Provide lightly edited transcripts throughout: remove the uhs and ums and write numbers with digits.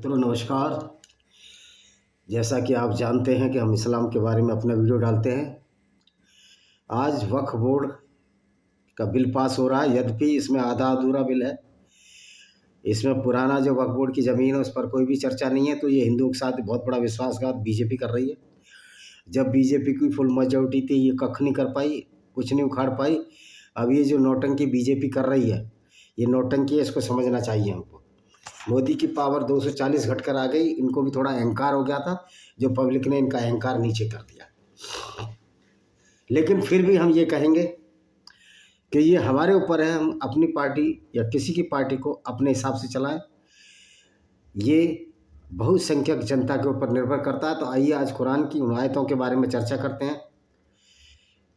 मित्रों नमस्कार। जैसा कि आप जानते हैं कि हम इस्लाम के बारे में अपना वीडियो डालते हैं। आज वक्फ बोर्ड का बिल पास हो रहा है, यद्यपि इसमें आधा अधूरा बिल है। इसमें पुराना जो वक्फ बोर्ड की ज़मीन है उस पर कोई भी चर्चा नहीं है। तो ये हिंदुओं के साथ बहुत बड़ा विश्वासघात बीजेपी कर रही है। जब बीजेपी की फुल मेजॉरिटी थी ये कख नहीं कर पाई, कुछ नहीं उखाड़ पाई। अब ये जो नौटंकी बीजेपी कर रही है, ये नौटंकी है, इसको समझना चाहिए हमको। मोदी की पावर 240 घटकर आ गई, इनको भी थोड़ा अहंकार हो गया था, जो पब्लिक ने इनका अहंकार नीचे कर दिया। लेकिन फिर भी हम ये कहेंगे कि ये हमारे ऊपर है, हम अपनी पार्टी या किसी की पार्टी को अपने हिसाब से चलाएं। ये बहुसंख्यक जनता के ऊपर निर्भर करता है। तो आइए आज कुरान की उन आयतों के बारे में चर्चा करते हैं।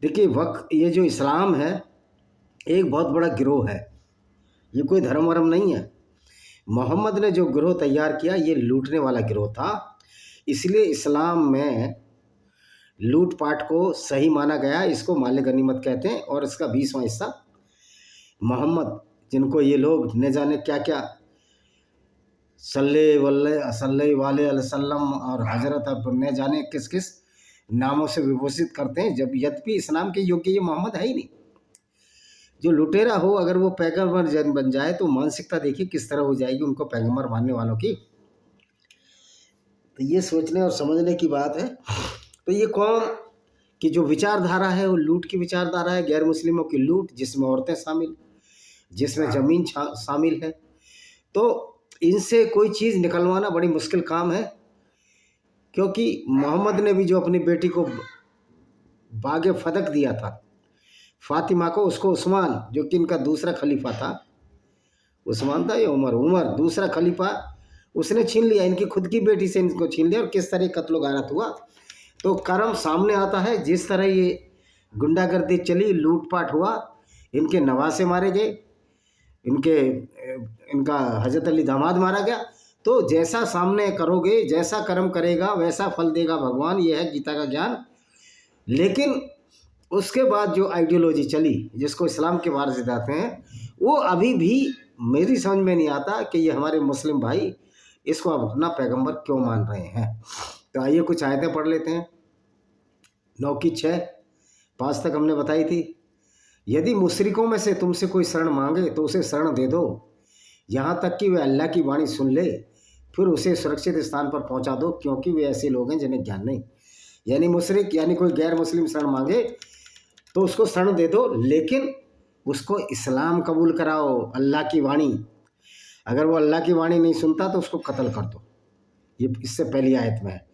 देखिए, ये जो इस्लाम है एक बहुत बड़ा गिरोह है, ये कोई धर्म वरम नहीं है। मोहम्मद ने जो गिरोह तैयार किया ये लूटने वाला गिरोह था। इसलिए इस्लाम में लूटपाट को सही माना गया। इसको माल गनीमत कहते हैं। और इसका 20वां हिस्सा मोहम्मद, जिनको ये लोग न जाने क्या क्या सल्ले वाले वसल्लम और हजरत न जाने किस किस नामों से विभूषित करते हैं, जब यद्यपि इस्लाम के योग्य ये मोहम्मद है ही नहीं। जो लुटेरा हो अगर वो पैगंबर जन बन जाए तो मानसिकता देखिए किस तरह हो जाएगी उनको पैगंबर मानने वालों की। तो ये सोचने और समझने की बात है। तो ये कौम की जो विचारधारा है वो लूट की विचारधारा है, गैर मुस्लिमों की लूट, जिसमें औरतें शामिल, जिसमें ज़मीन शामिल है। तो इनसे कोई चीज़ निकलवाना बड़ी मुश्किल काम है, क्योंकि मोहम्मद ने भी जो अपनी बेटी को बागे फदक दिया था फातिमा को, उसको उस्मान, जो कि इनका दूसरा खलीफा था, उस्मान था या उमर दूसरा खलीफा, उसने छीन लिया। इनकी खुद की बेटी से इनको छीन लिया। और किस तरह कत्लो गारत हुआ तो कर्म सामने आता है। जिस तरह ये गुंडागर्दी चली, लूटपाट हुआ, इनके नवासे मारे गए, इनका हजरत अली दामाद मारा गया। तो जैसा सामने करोगे, जैसा कर्म करेगा वैसा फल देगा भगवान, ये है गीता का ज्ञान। लेकिन उसके बाद जो आइडियोलॉजी चली, जिसको इस्लाम के वारिस कहते हैं, वो अभी भी मेरी समझ में नहीं आता कि ये हमारे मुस्लिम भाई इसको अब अपना पैगंबर क्यों मान रहे हैं। तो आइए कुछ आयतें पढ़ लेते हैं। 9 की 6 5 तक हमने बताई थी। यदि मुशरिकों में से तुमसे कोई शरण मांगे तो उसे शरण दे दो, यहाँ तक कि वे अल्लाह की वाणी सुन ले, फिर उसे सुरक्षित स्थान पर पहुँचा दो, क्योंकि वे ऐसे लोग हैं जिन्हें ज्ञान नहीं। यानी मुशरिक यानी कोई गैर मुस्लिम शरण मांगे तो उसको शरण दे दो, लेकिन उसको इस्लाम कबूल कराओ, अल्लाह की वाणी। अगर वो अल्लाह की वाणी नहीं सुनता तो उसको कत्ल कर दो। ये इससे पहली आयत में है।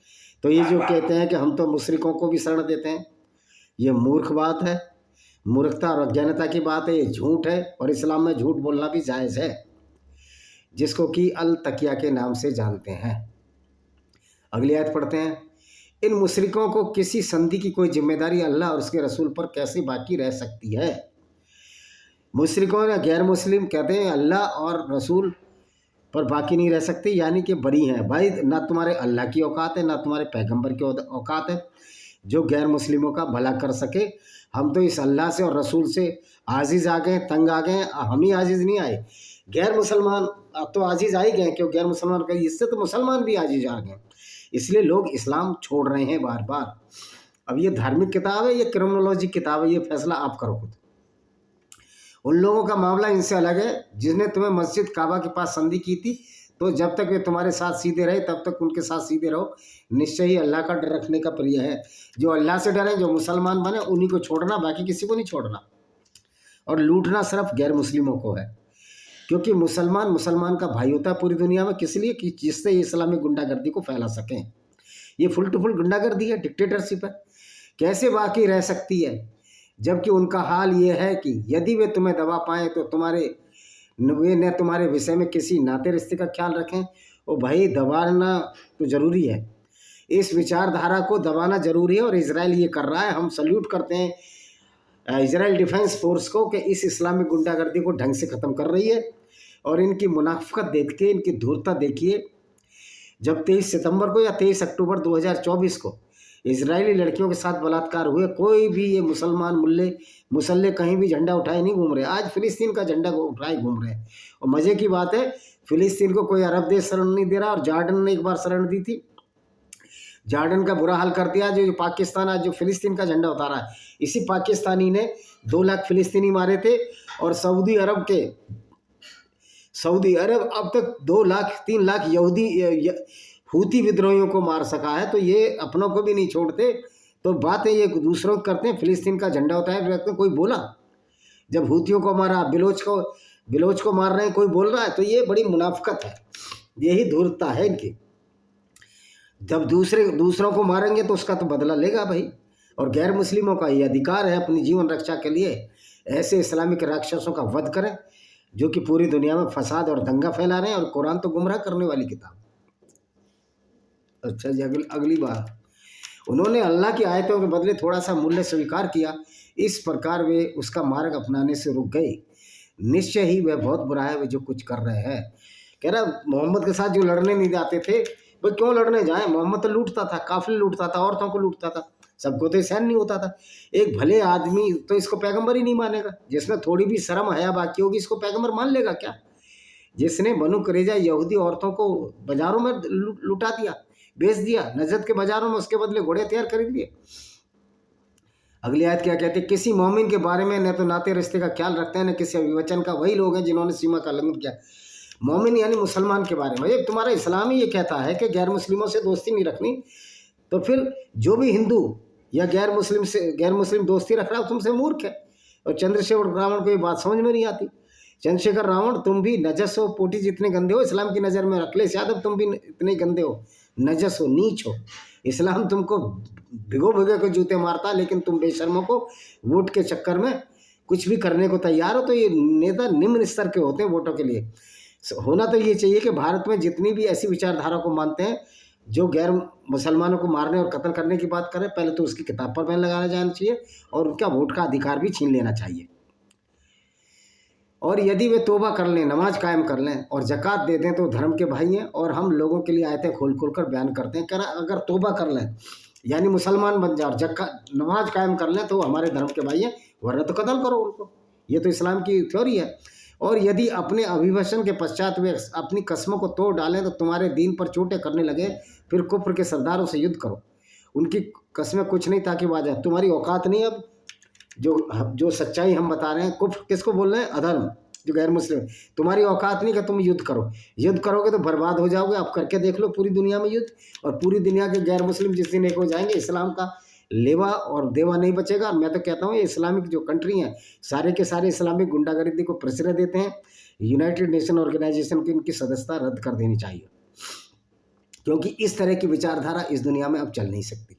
तो ये जो कहते हैं कि हम तो मुशरिकों को भी शरण देते हैं, ये मूर्ख बात है, मूर्खता और अज्ञानता की बात है, ये झूठ है। और इस्लाम में झूठ बोलना भी जायज़ है, जिसको कि अल तकिया के नाम से जानते हैं। अगली आयत पढ़ते हैं। इन मुशरिकों को किसी संधि की कोई जिम्मेदारी अल्लाह और उसके रसूल पर कैसे बाकी रह सकती है। मुशरिकों या गैर मुस्लिम कहते हैं अल्लाह और रसूल पर बाकी नहीं रह सकती, यानी कि बरी हैं भाई। ना तुम्हारे अल्लाह की औकात है, ना तुम्हारे पैगंबर की औकात है जो गैर मुस्लिमों का भला कर सके। हम तो इस अल्लाह से और रसूल से आजिज़ आ गए, तंग आ गए। हम ही आजिज़ नहीं आए, गैर मुसलमान तो आजिज़ आ ही गए, क्यों गैर मुसलमान का इससे तो मुसलमान भी आजिज़ आ गए। इसलिए लोग इस्लाम छोड़ रहे हैं बार बार। अब ये धार्मिक किताब है, ये क्रिमिनोलॉजी किताब है, ये फैसला आप करो खुद। उन लोगों का मामला इनसे अलग है जिसने तुम्हें मस्जिद काबा के पास संधि की थी, तो जब तक वे तुम्हारे साथ सीधे रहे तब तक उनके साथ सीधे रहो। निश्चय ही अल्लाह का डर रखने का प्रिय है। जो अल्लाह से डरे, जो मुसलमान बने, उन्हीं को छोड़ना, बाकी किसी को नहीं छोड़ना। और लूटना सिर्फ गैर मुस्लिमों को है, क्योंकि मुसलमान का भाई होता है पूरी दुनिया में, किस लिए कि जिससे इस्लामी गुंडागर्दी को फैला सकें। ये फुल टू फुल गुंडागर्दी है, डिक्टेटरशिप है। कैसे बाकी रह सकती है, जबकि उनका हाल ये है कि यदि वे तुम्हें दबा पाएँ तो वे न तुम्हारे विषय में किसी नाते रिश्ते का ख्याल रखें। और भाई दबाना तो ज़रूरी है, इस विचारधारा को दबाना ज़रूरी है। और इजराइल ये कर रहा है। हम सल्यूट करते हैं इजराइल डिफेंस फोर्स को कि इस इस्लामिक गुंडागर्दी को ढंग से ख़त्म कर रही है। और इनकी मुनाफिकत देखिए, इनकी धूर्तता देखिए। जब 23 सितंबर को या 23 अक्टूबर 2024 को इजरायली लड़कियों के साथ बलात्कार हुए, कोई भी ये मुसलमान मुसल्ले कहीं भी झंडा उठाए नहीं घूम रहे। आज फिलिस्तीन का झंडा उठाए घूम रहे हैं। और मजे की बात है, फिलिस्तीन को कोई अरब देश शरण नहीं दे रहा, और जॉर्डन ने एक बार शरण दी थी, जॉर्डन का बुरा हाल कर दिया। जो पाकिस्तान आज जो फिलिस्तीन का झंडा उतारा है, इसी पाकिस्तानी ने 2 लाख फिलिस्तीनी मारे थे। और सऊदी अरब अब तक 2 लाख 3 लाख यहूदी हूती विद्रोहियों को मार सका है। तो ये अपनों को भी नहीं छोड़ते। तो बात है ये दूसरों को करते हैं, फिलिस्तीन का झंडा उठाए रखते हैं। कोई बोला जब हूतियों को मारा, बिलोच को मार रहे हैं, कोई बोल रहा है? तो ये बड़ी मुनाफिकत है, यही धूर्तता है इनकी। जब दूसरों को मारेंगे तो उसका तो बदला लेगा भाई। और गैर मुस्लिमों का ये अधिकार है अपनी जीवन रक्षा के लिए ऐसे इस्लामिक राक्षसों का वध करें जो कि पूरी दुनिया में फसाद और दंगा फैला रहे हैं। और कुरान तो गुमराह करने वाली किताब। अच्छा जी, अगली बात, उन्होंने अल्लाह की आयतों के बदले थोड़ा सा मूल्य स्वीकार किया, इस प्रकार वे उसका मार्ग अपनाने से रुक गए। निश्चय ही वह बहुत बुरा है वे जो कुछ कर रहे हैं। कह रहा मोहम्मद के साथ जो लड़ने नहीं जाते थे, वो क्यों लड़ने जाए? मोहम्मद तो लूटता था, काफिले लूटता था, औरतों को लूटता था, सबको तो सहन नहीं होता था। एक भले आदमी तो इसको पैगंबर ही नहीं मानेगा। जिसमें थोड़ी भी शर्म हया बाकी होगी, इसको पैगंबर मान लेगा क्या? जिसने बनु कुरैजा यहूदी औरतों को बाजारों में लुटा दिया, बेच दिया नजद के बाजारों में, उसके बदले घोड़े तैयार खरीद लिए। अगली आयत क्या कहती है? किसी मोमिन के बारे में न तो नाते रिश्ते का ख्याल रखते हैं, न किसी अभिवचन का। वही लोग हैं जिन्होंने सीमा का उल्लंघन किया। मोमिन यानी मुसलमान के बारे में तुम्हारा इस्लाम ही ये कहता है कि गैर मुस्लिमों से दोस्ती नहीं रखनी, तो फिर जो भी हिंदू या गैर मुस्लिम दोस्ती रख रहा है तुमसे मूर्ख है। और चंद्रशेखर रावण को ये बात समझ में नहीं आती। चंद्रशेखर रावण, तुम भी नजस हो, पोटी जितने गंदे हो इस्लाम की नज़र में। अखिलेश यादव, तुम भी इतने गंदे हो, नजस हो, नीच हो। इस्लाम तुमको भिगो के जूते मारता, लेकिन तुम बेशर्मों को वोट के चक्कर में कुछ भी करने को तैयार हो। तो ये नेता निम्न स्तर के होते हैं वोटों के लिए। होना तो ये चाहिए कि भारत में जितनी भी ऐसी विचारधारा को मानते हैं जो गैर मुसलमानों को मारने और कत्ल करने की बात करें, पहले तो उसकी किताब पर बैन लगाना जाना चाहिए और उनका वोट का अधिकार भी छीन लेना चाहिए। और यदि वे तौबा कर लें, नमाज कायम कर लें और ज़कात दे दें तो धर्म के भाई हैं। और हम लोगों के लिए आयतें खोल कर बयान करते हैं। कह रहा अगर तौबा कर लें यानी मुसलमान बन जाओ, नमाज कायम कर लें तो हमारे धर्म के भाई हैं, वरना तो कत्ल करो उनको। ये तो इस्लाम की थ्योरी है। और यदि अपने अभिभाषण के पश्चात वे अपनी कस्मों को तोड़ डालें तो तुम्हारे दीन पर चोटें करने लगे, फिर कुफ्र के सरदारों से युद्ध करो। उनकी कस्में कुछ नहीं ताकि वाजा, तुम्हारी औकात नहीं। अब जो सच्चाई हम बता रहे हैं, कुफ्र किसको बोल रहे हैं? अधर्म, जो गैर मुस्लिम। तुम्हारी औकात नहीं कि तुम युद्ध करो। युद्ध करोगे तो बर्बाद हो जाओगे। आप करके देख लो पूरी दुनिया में युद्ध, और पूरी दुनिया के गैर मुस्लिम जिस दिन एक हो जाएंगे, इस्लाम का लेवा और देवा नहीं बचेगा। मैं तो कहता हूँ ये इस्लामिक जो कंट्री हैं सारे के सारे इस्लामिक गुंडागर्दी को प्रश्रय देते हैं। यूनाइटेड नेशन ऑर्गेनाइजेशन की इनकी सदस्यता रद्द कर देनी चाहिए, क्योंकि इस तरह की विचारधारा इस दुनिया में अब चल नहीं सकती।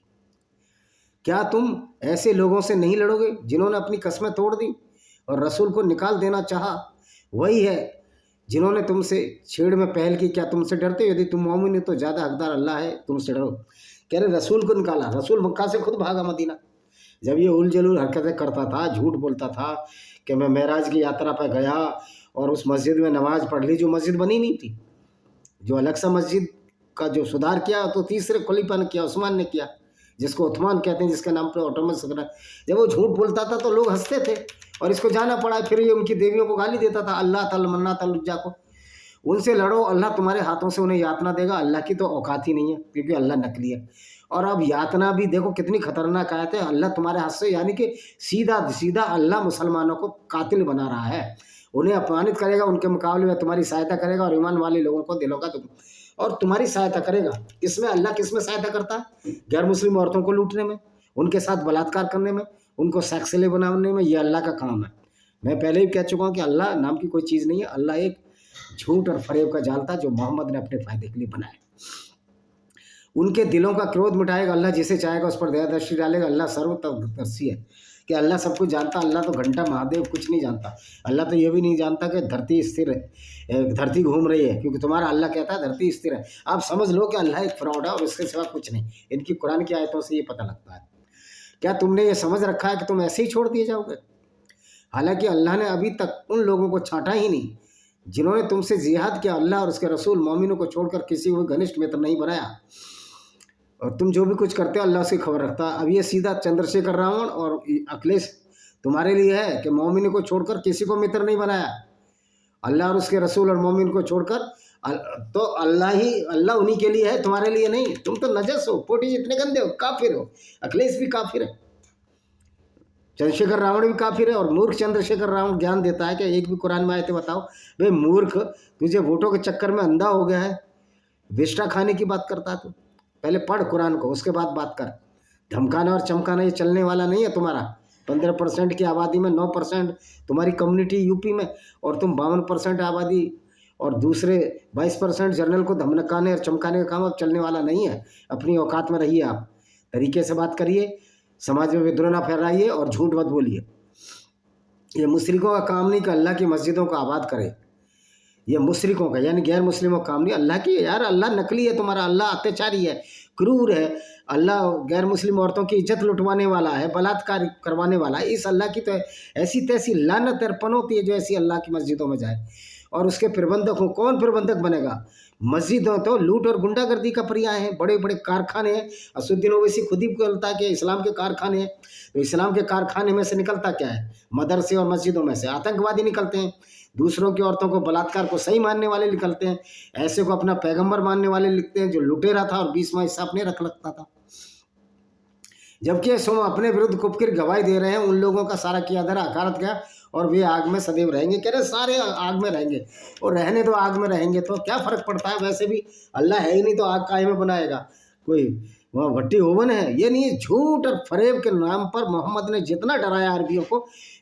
क्या तुम ऐसे लोगों से नहीं लड़ोगे जिन्होंने अपनी कस्में तोड़ दी और रसूल को निकाल देना चाहा? वही है जिन्होंने तुमसे छेड़ में पहल की। क्या तुमसे डरते हो? यदि तुम मोमिन हो तो ज़्यादा हकदार अल्लाह है, तुमसे डरो। कह रहे रसूल को निकाला, रसूल मक्का से खुद भागा मदीना। जब ये उल जलूल हरकतें करता था, झूठ बोलता था कि मैं मेराज की यात्रा पर गया और उस मस्जिद में नमाज पढ़ ली, जो मस्जिद बनी नहीं थी। जो अलग सा मस्जिद का जो सुधार किया तो तीसरे खलीफा ने किया, उस्मान ने किया, जिसको उस्मान कहते हैं, जिसके नाम पर ऑटोमन सल्तनत। जब वो झूठ बोलता था तो लोग हंसते थे और इसको जाना पड़ा। फिर ये उनकी देवियों को गाली देता था, अल्लाह तल मन्ना तल उज्जा को। उनसे लड़ो, अल्लाह तुम्हारे हाथों से उन्हें यातना देगा। अल्लाह की तो औकात ही नहीं है, क्योंकि अल्लाह नकली है। और अब यातना भी देखो कितनी खतरनाक आयत है, अल्लाह तुम्हारे हाथ से, यानी कि सीधा सीधा अल्लाह मुसलमानों को कातिल बना रहा है। उन्हें अपमानित करेगा, उनके मुकाबले में तुम्हारी सहायता करेगा और ईमान वाले लोगों को दिलों का तुम और तुम्हारी सहायता करेगा। किसमें? अल्लाह किसमें सहायता करता है? गैर मुस्लिम औरतों को लूटने में, उनके साथ बलात्कार करने में, उनको सेक्सले बनाने में। ये अल्लाह का काम है। मैं पहले ही कह चुका हूँ कि अल्लाह नाम की कोई चीज़ नहीं है। अल्लाह एक झूठ और फरेब का जाल था जो मोहम्मद ने अपने फायदे के लिए बनाया। उनके दिलों का क्रोध मिटाएगा अल्लाह, जिसे चाहेगा उस पर दया दृष्टि डालेगा। अल्लाह सर्वदर्शी है कि अल्लाह सब कुछ जानता। अल्लाह तो घंटा महादेव कुछ नहीं जानता। अल्लाह तो ये भी नहीं जानता कि धरती स्थिर है, धरती घूम रही है, क्योंकि तुम्हारा अल्लाह कहता है धरती स्थिर है। आप समझ लो कि अल्लाह एक फ्रॉड है और इसके सिवा कुछ नहीं। इनकी कुरान की आयतों से ये पता लगता है। क्या तुमने ये समझ रखा है कि तुम ऐसे ही छोड़ दिए जाओगे? हालांकि अल्लाह ने अभी तक उन लोगों को छांटा ही नहीं जिन्होंने तुमसे जिहाद किया। अल्लाह और उसके रसूल मोमिनों को छोड़कर किसी को घनिष्ठ मित्र नहीं बनाया। और तुम जो भी कुछ करते हो अल्लाह से खबर रखता है। अब ये सीधा चंद्रशेखर रावण और अखिलेश तुम्हारे लिए है कि मोमिन को छोड़कर किसी को मित्र नहीं बनाया। अल्लाह और उसके रसूल और मोमिन को छोड़कर तो अल्लाह उन्हीं के लिए है, तुम्हारे लिए नहीं। तुम तो नजस हो, पोटी जितने गंदे हो, काफिर हो। अखिलेश भी काफिर है, चंद्रशेखर रावण भी काफिर है। और मूर्ख चंद्रशेखर रावण ज्ञान देता है कि एक भी कुरान में आए थे बताओ। भाई मूर्ख, तुझे वोटों के चक्कर में अंधा हो गया है, विष्टा खाने की बात करता तू। पहले पढ़ कुरान को, उसके बाद बात कर। धमकाना और चमकाना ये चलने वाला नहीं है तुम्हारा। 15% की आबादी में 9% तुम्हारी कम्युनिटी यूपी में, और तुम 52% आबादी और दूसरे 22% जर्नल को धमकाने और चमकाने का काम अब चलने वाला नहीं है। अपनी औकात में रहिए, आप तरीके से बात करिए, समाज में विद्रोह ना फैलाइए और झूठ मत बोलिए। ये मुशरिकों का काम नहीं कि अल्लाह की मस्जिदों को आबाद करे। ये मुशरिकों का यानी गैर मुस्लिमों का काम नहीं, अल्लाह की। यार अल्लाह नकली है तुम्हारा, अल्लाह अत्याचारी है, क्रूर है। अल्लाह गैर मुस्लिम औरतों की इज्जत लुटवाने वाला है, बलात्कार करवाने वाला है। इस अल्लाह की तो ऐसी तैसी लानत अर्पण होती है जो ऐसी अल्लाह की मस्जिदों में जाए। और उसके प्रबंधक हो, कौन प्रबंधक बनेगा? मस्जिदों तो लूट और गुंडागर्दी का पर्याय है। बड़े बड़े कारखाने हैं। असुद्दीन ओवैसी खुद ही बोलता है कि इस्लाम के कारखाने हैं। तो इस्लाम के कारखाने में से निकलता क्या है? मदरसे और मस्जिदों में से आतंकवादी निकलते हैं। दूसरों की औरतों को बलात्कार को सही मानने वाले निकलते हैं। ऐसे को अपना पैगंबर मानने वाले लिखते हैं जो लुटेरा था और 20वां हिस्सा अपने रख लगता था। जबकि सो अपने विरुद्ध कुफकिर गवाही दे रहे हैं। उन लोगों का सारा किया धरा अकारत गया और वे आग में सदैव रहेंगे। कह रहे सारे आग में रहेंगे, और रहने तो आग में रहेंगे, तो क्या फ़र्क पड़ता है? वैसे भी अल्लाह है ही नहीं तो आग काहे में बनाएगा? कोई वहाँ भट्टी ओवन है? ये नहीं। झूठ और फरेब के नाम पर मोहम्मद ने जितना डराया अरबियों को,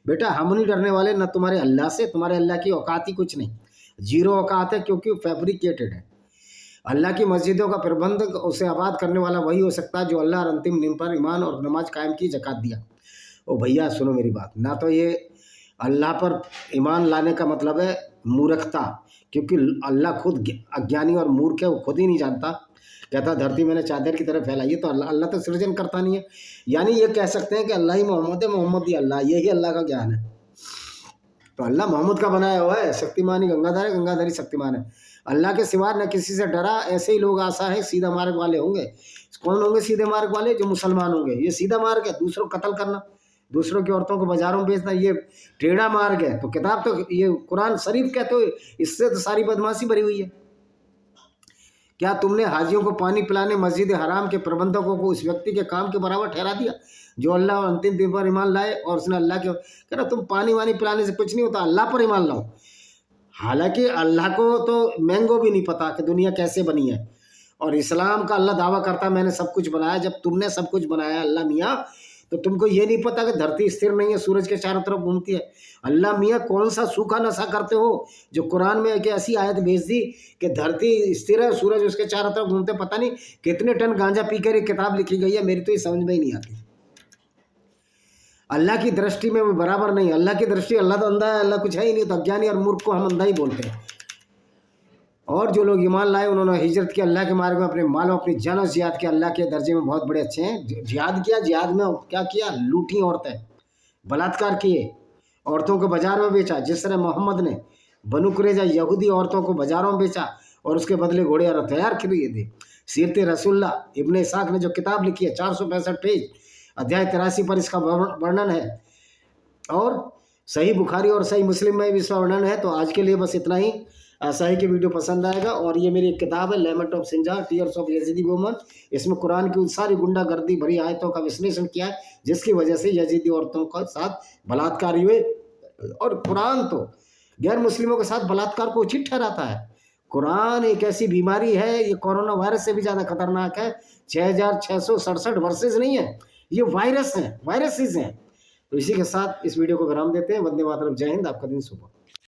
बेटा हम नहीं डरने वाले, न तुम्हारे अल्लाह से। तुम्हारे अल्लाह की औकात ही कुछ नहीं, जीरो औकात है, क्योंकि फैब्रिकेटेड है। अल्लाह की मस्जिदों का प्रबंधक, उसे आबाद करने वाला वही हो सकता है जो अल्लाह और अंतिम दिन पर ईमान और नमाज कायम की, ज़कात दिया। ओ भैया सुनो मेरी बात, ना तो ये अल्लाह पर ईमान लाने का मतलब है मूर्खता, क्योंकि अल्लाह खुद अज्ञानी और मूर्ख है, वो खुद ही नहीं जानता। कहता धरती मैंने चादर की तरह फैलाई है, तो अल्लाह तो सृजन करता नहीं है। यानी ये कह सकते हैं कि अल्लाह ही मोहम्मद है, मोहम्मद ही अल्लाह, यही अल्लाह का ज्ञान है। तो अल्लाह मोहम्मद का बनाया हुआ है। शक्तिमान ही गंगाधर है, गंगाधर ही शक्तिमान है। अल्लाह के सिवा न किसी से डरा। ऐसे ही लोग आशा है सीधा मार्ग वाले होंगे। कौन होंगे सीधे मार्ग वाले? जो मुसलमान होंगे। ये सीधा मार्ग है, दूसरों को कत्ल करना, दूसरों की औरतों को बाजारों में बेचना, ये टेढ़ा मार्ग है। तो किताब तो ये कुरान शरीफ कहते हो, इससे तो सारी बदमाशी भरी हुई है। क्या तुमने हाजियों को पानी पिलाने मस्जिद हराम के प्रबंधकों को उस व्यक्ति के काम के बराबर ठहरा दिया जो अल्लाह और अंतिम दिन पर ईमान लाए? और उसने अल्लाह के कह रहा तुम पानी वानी पिलाने से कुछ नहीं होता, अल्लाह पर ईमान लाओ। हालांकि अल्लाह को तो मैंगो भी नहीं पता कि दुनिया कैसे बनी है। और इस्लाम का अल्लाह दावा करता मैंने सब कुछ बनाया। जब तुमने सब कुछ बनाया अल्लाह मियाँ, तो तुमको ये नहीं पता कि धरती स्थिर नहीं है, सूरज के चारों तरफ घूमती है। अल्लाह मियाँ कौन सा सूखा नशा करते हो जो कुरान में एक ऐसी आयत भेज दी कि धरती स्थिर है, सूरज उसके चारों तरफ घूमते। पता नहीं कितने टन गांजा पीकर एक किताब लिखी गई है, मेरी तो ये समझ में ही नहीं आती। अल्लाह की दृष्टि में वो बराबर नहीं। अल्लाह की दृष्टि, अल्लाह तो अंधा है, अल्लाह कुछ है ही नहीं। तो अज्ञानी और मूर्ख को हम अंधा ही बोलते हैं। और जो लोग ईमान लाए उन्होंने हिजरत की अल्लाह के मार्ग में, अपने मालों अपनी जान और जिहाद के अल्लाह के दर्जे में बहुत बड़े अच्छे हैं। जिहाद किया, जिहाद में क्या किया? लूटी औरतें, बलात्कार किए, औरतों को बाजार में बेचा। जिस तरह मोहम्मद ने बनु कुरैज़ा यहूदी औरतों को बाजारों में बेचा और उसके बदले घोड़े और तैयार किए थे। सीरत रसूलुल्लाह इब्ने इसाक ने जो किताब लिखी है 465 पेज, अध्याय 83 पर इसका वर्णन है। और सही बुखारी और सही मुस्लिम में भी इसका वर्णन है। तो आज के लिए बस इतना ही। आशा है कि वीडियो पसंद आएगा। और ये मेरी एक किताब है lament of Sinjar, tears of Yazidi woman. इसमें कुरान की उन सारी गुंडागर्दी भरी आयतों का विश्लेषण किया है जिसकी वजह से यजीदी औरतों के साथ बलात्कार हुए। और कुरान तो गैर मुस्लिमों के साथ बलात्कार को उचित ठहराता है। कुरान एक ऐसी बीमारी है, ये कोरोना वायरस से भी ज़्यादा खतरनाक है। 6667 वर्सेज नहीं है, ये वायरस हैं, वायरसेस हैं। तो इसी के साथ इस वीडियो को विराम देते हैं। वंदे मातरम, जय हिंद, आपका दिन शुभ हो।